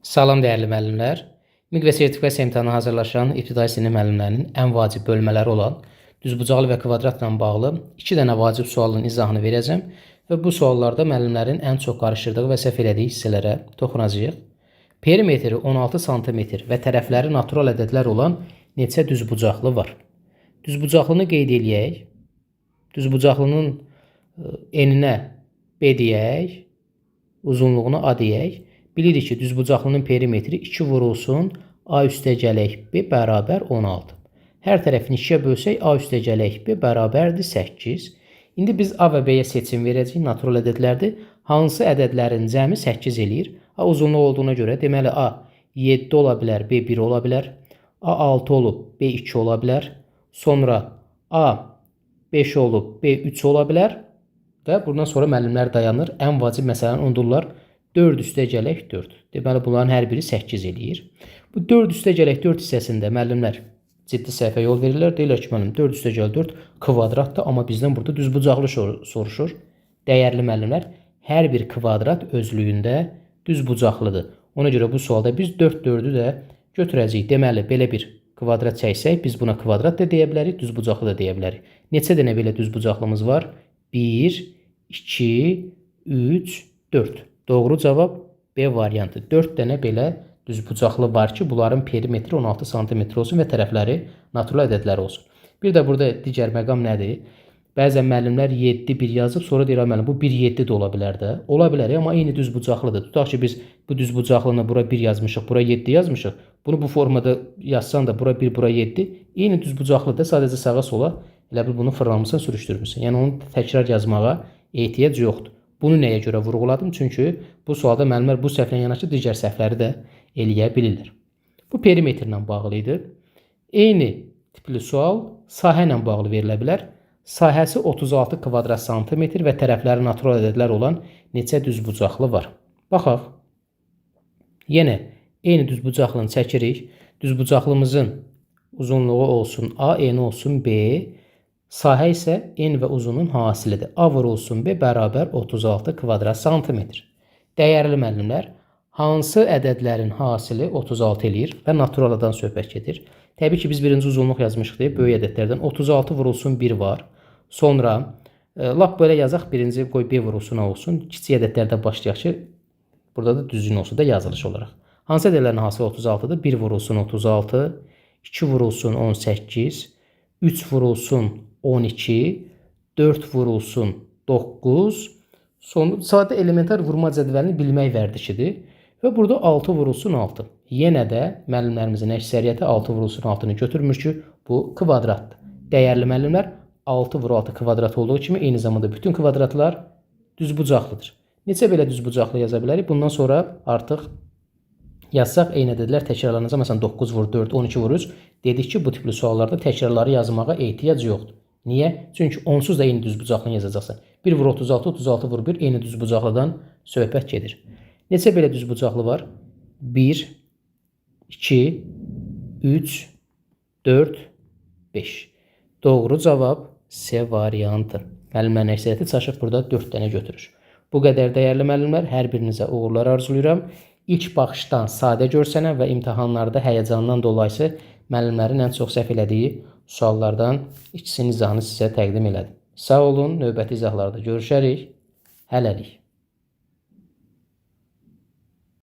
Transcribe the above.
Salam dəyərli müəllimlər. MİQ və sertifikasiya imtahanına hazırlaşan ibtidai sinif müəllimlərinin ən vacib bölmələri olan düzbucaqlı və kvadratla bağlı 2 dənə vacib sualın izahını verəcəm və bu suallarda müəllimlərin ən çox qarışdırdığı və səhv elədiyi hissələrə toxunacağıq. Perimetri 16 sm və tərəfləri natural ədədlər olan neçə düzbucaqlı var? Düzbucaqlını qeyd eləyək. Düzbucaqlının eninə B deyək, uzunluğuna A deyək. Bilirik ki, düzbucaqlının perimetri 2 vurulsun A üstəgələk B bərabər 16. Hər tərəfini 2-yə bölsək A üstəgələk B bərabərdir 8. İndi biz A və B-yə seçim verəcəyik, natural ədədlərdir. Hansı ədədlərin cəmi 8 eləyir? A uzunluq olduğuna görə deməli A 7 ola bilər, B 1 ola bilər. A 6 olub, B 2 ola bilər. Sonra A 5 olub, B 3 ola bilər. Və bundan sonra müəllimlər dayanır. Ən vacib məsələni unudurlar. 4 üstəgələk 4. Deməli, bunların hər biri 8 eləyir. Bu 4 üstəgələk 4 hissəsində müəllimlər ciddi səhvə yol verirlər. Deyirlər ki, müəllim 4 üstəgəl 4 kvadratdır, amma bizdən burada düzbucaqlı soruşur. Dəyərli müəllimlər, hər bir kvadrat özlüyündə düzbucaqlıdır. Ona görə bu sualda biz 4-4'ü də götürəcəyik. Deməli, belə bir kvadrat çəksək, biz buna kvadrat da deyə bilərik, düzbucaqlı da deyə bilərik. Neçə dənə belə düzbucaqlımız var? 1, 2, 3, 4. Doğru cavab B variantı. 4 dənə belə düzbucaqlı var ki, bunların perimetri 16 sm olsun və tərəfləri natural ədədlər olsun. Bir də burada digər məqam nədir? Bəzən müəllimlər 7, 1 yazıb, sonra deyir, müəllim, bu 1, 7 də ola bilər də. Ola bilər, amma eyni düzbucaqlıdır. Tutaq ki, biz bu düzbucaqlını bura 1 yazmışıq, bura 7 yazmışıq. Bunu bu formada yazsan da bura 1, bura 7. Eyni düzbucaqlıdır, sadəcə sağa sola elə bil bunu fırlamısan, sürüşdürmüsən. Yəni onu təkrar yazmağa ehtiyac yoxdur. Bunu nəyə görə vurğuladım? Çünki bu sualda müəllimlər bu səhvlə yanaşı digər səhvləri də eləyə bilirlər. Bu perimetrlə bağlı idi. Eyni tipli sual sahə ilə bağlı verilə bilər. Sahəsi 36 kvadrat santimetr və tərəfləri natural ədədlər olan neçə düzbucaqlı var? Baxaq. Yenə eyni düzbucaqlını çəkirik. Düzbucaqlımızın uzunluğu olsun A, eni olsun B. Sahə isə en və uzunun hasilidir. A vurulsun B bərabər 36 kvadrat santimetr. Dəyərli müəllimlər, hansı ədədlərin hasili 36 eləyir və naturaladan söhbət gedir? Təbii ki, biz birinci uzunluq yazmışıq deyə böyük ədədlərdən 36 vurulsun 1 var. Sonra lap belə yazaq, birinci qoy B vurulsun A olsun. Kiçik ədədlərdə başlayaq ki, burada da düzgün olsun da yazılış olaraq. Hansı ədədlərin hasili 36-dır? 1 vurulsun 36, 2 vurulsun 18, 3 vurulsun 12, 4 vurulsun 9, sonra sadə elementar vurma cədvəlini bilmək vərdişidir. Və burada 6 vurulsun 6. Yenə də müəllimlərimizin əksəriyyəti 6 vurulsun 6-nı götürmür ki, bu kvadratdır. Dəyərli müəllimlər, 6 vur 6 kvadrat olduğu kimi eyni zamanda bütün kvadratlar düzbucaqlıdır. Neçə belə düzbucaqlı yaza bilərik? Bundan sonra artıq yazsaq eyni ədədlər təkrarlanacaq. Məsələn, 9 vur 4, 12 vur 3. Dedik ki, bu tipli suallarda təkrarları yazmağa ehtiyac yoxdur. Niyə? Çünki onsuz da eyni düzbucaqlını yazacaqsan. 1 vur 36, 36 vur 1, eyni düzbucaqlıdan söhbət gedir. Neçə belə düzbucaqlı var? 1, 2, 3, 4, 5. Doğru cavab C variantı. Müəllimlərin əksəriyyəti çaşıb burada 4 dənə götürür. Bu qədər dəyərli müəllimlər, hər birinizə uğurlar arzulayıram. İlk baxışdan sadə görsənən və imtahanlarda həyəcandan dolayı müəllimlərin ən çox səhv elədiyi suallardan ikisinin izahını sizə təqdim elədim. Sağ olun, növbəti izahlarda görüşərik. Hələlik.